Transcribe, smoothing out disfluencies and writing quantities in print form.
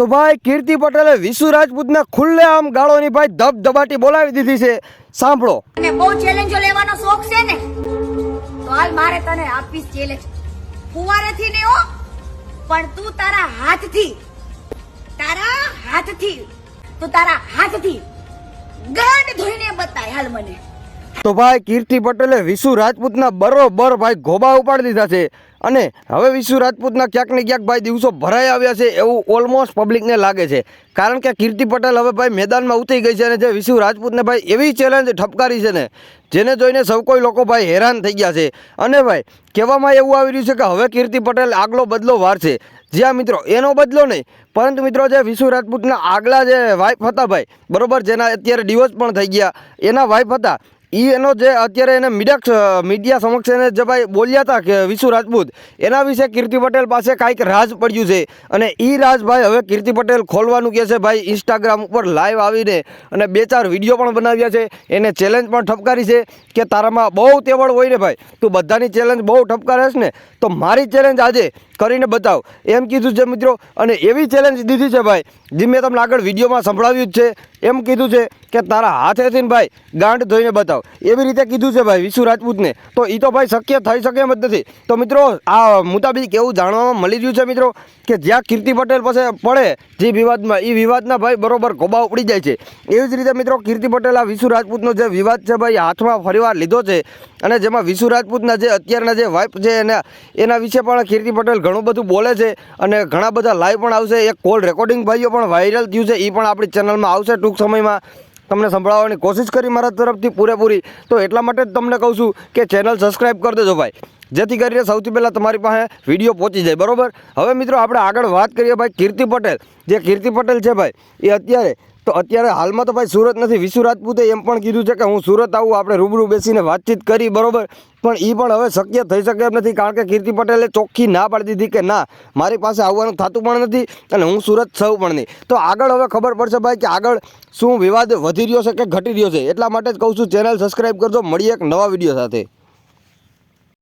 તો ભાઈ કીર્તિ પટેલે વિશુ રાજપૂતને ખુલ્લે આમ ગાળોની ભાઈ ધબધબાટી બોલાવી દીધી છે. સાંભળો. અને બહુ ચેલેન્જો લેવાનો શોખ છે ને, તો હાલ મારે તને આપીશ ચેલેન્જ. ફુવારેથી નહીં હો, પણ તું તારા હાથથી ગાંઠ ધોઈને બતાય હાલ મને. તો ભાઈ કીર્તિ પટેલે વિશુ રાજપૂતના બરોબર ભાઈ ગોબા ઉપાડી દીધા છે અને હવે વિશુ રાજપૂતના ક્યાંક ને ક્યાંક ભાઈ દિવસો ભરાઈ આવ્યા છે એવું ઓલમોસ્ટ પબ્લિકને લાગે છે. કારણ કે કીર્તિ પટેલ હવે ભાઈ મેદાનમાં ઉતરી ગઈ છે અને જે વિશુ રાજપૂતને ભાઈ એવી ચેલેન્જ ઠપકારી છે ને જેને જોઈને સૌ કોઈ લોકો ભાઈ હેરાન થઈ ગયા છે. અને ભાઈ કહેવામાં એવું આવી રહ્યું છે કે હવે કીર્તિ પટેલ આગલો બદલો વારશે. જ્યાં મિત્રો એનો બદલો નહીં, પરંતુ મિત્રો જે વિશુ રાજપૂતના આગલા જે વાઇફ હતા ભાઈ બરોબર, જેના અત્યારે ડિવોર્સ પણ થઈ ગયા, એના વાઇફ હતા એનો જે અત્યારે એને મીડિયા સમક્ષ એને જે ભાઈ બોલ્યા હતા કે વિશુ રાજપૂત, એના વિશે કીર્તિ પટેલ પાસે કાંઈક રાજ પડ્યું છે અને એ રાજ ભાઈ હવે કીર્તિ પટેલ ખોલવાનું કહે છે. ભાઈ ઇન્સ્ટાગ્રામ ઉપર લાઈવ આવીને અને 2-4 વિડીયો પણ બનાવ્યા છે, એને ચેલેન્જ પણ ઠપકારી છે કે તારામાં બહુ તેવડ હોય ને ભાઈ, તું બધાની ચેલેન્જ બહુ ઠપકારેશ ને તો મારી ચેલેન્જ આજે કરીને બતાવ એમ કીધું છે મિત્રો. અને એવી ચેલેન્જ દીધી છે ભાઈ જે મેં તમને આગળ વિડીયોમાં સંભળાવ્યું જ છે. એમ કીધું છે કે તારા હાથેથી ભાઈ ગાંઠ ધોઈને બતાવ, એવી રીતે કીધું છે ભાઈ વિશુ રાજપૂતને. તો એ તો ભાઈ શક્ય થઈ શકે એમ જ નથી. તો મિત્રો આ મુતાબિક એવું જાણવામાં મળી રહ્યું છે મિત્રો કે જ્યાં કીર્તિ પટેલ પાસે પડે જે વિવાદમાં, એ વિવાદના ભાઈ બરોબર ગોબા ઉપડી જાય છે. એવી જ રીતે મિત્રો કીર્તિ પટેલ આ વિશુ રાજપૂતનો જે વિવાદ છે ભાઈ હાથમાં ફરીવાર લીધો છે અને જેમાં વિશુ રાજપૂતના જે અત્યારના જે વાઇફ છે એના વિશે પણ કીર્તિ પટેલ ઘણું બધું બોલે છે અને ઘણા બધા લાઈવ પણ આવશે. એક કોલ રેકોર્ડિંગ ભાઈઓ પણ વાયરલ થયું છે, એ પણ આપણી ચેનલમાં આવશે ટૂંક સમયમાં. તમને સંભળાવવાની કોશિશ કરી મારા તરફથી પૂરેપૂરી. તો એટલા માટે જ તમને કહું છું કે ચેનલ સબસ્ક્રાઈબ કરી દેજો ભાઈ, જેથી કરીને સૌથી પહેલાં તમારી પાસે વિડીયો પહોંચી જાય બરાબર. હવે મિત્રો આપણે આગળ વાત કરીએ ભાઈ કીર્તિ પટેલ. જે કીર્તિ પટેલ છે ભાઈ એ અત્યારે હાલમાં તો ભાઈ સુરત નથી. વિશુ રાજપૂતે એમ પણ કીધું છે કે હું સુરત આવું, આપણે રૂબરૂ બેસીને વાતચીત કરી બરાબર, પણ એ પણ હવે શક્ય થઈ શકે એમ નથી. કારણ કે કીર્તિ પટેલે ચોખ્ખી ના પાડી દીધી કે ના મારી પાસે આવવાનું થતું પણ નથી અને હું સુરત સૌ પણ નહીં. તો આગળ હવે ખબર પડશે ભાઈ કે આગળ શું વિવાદ વધી રહ્યો છે કે ઘટી રહ્યો છે. એટલા માટે જ કહું છું ચેનલ સબસ્ક્રાઈબ કરજો. મળીએ એક નવા વિડીયો સાથે.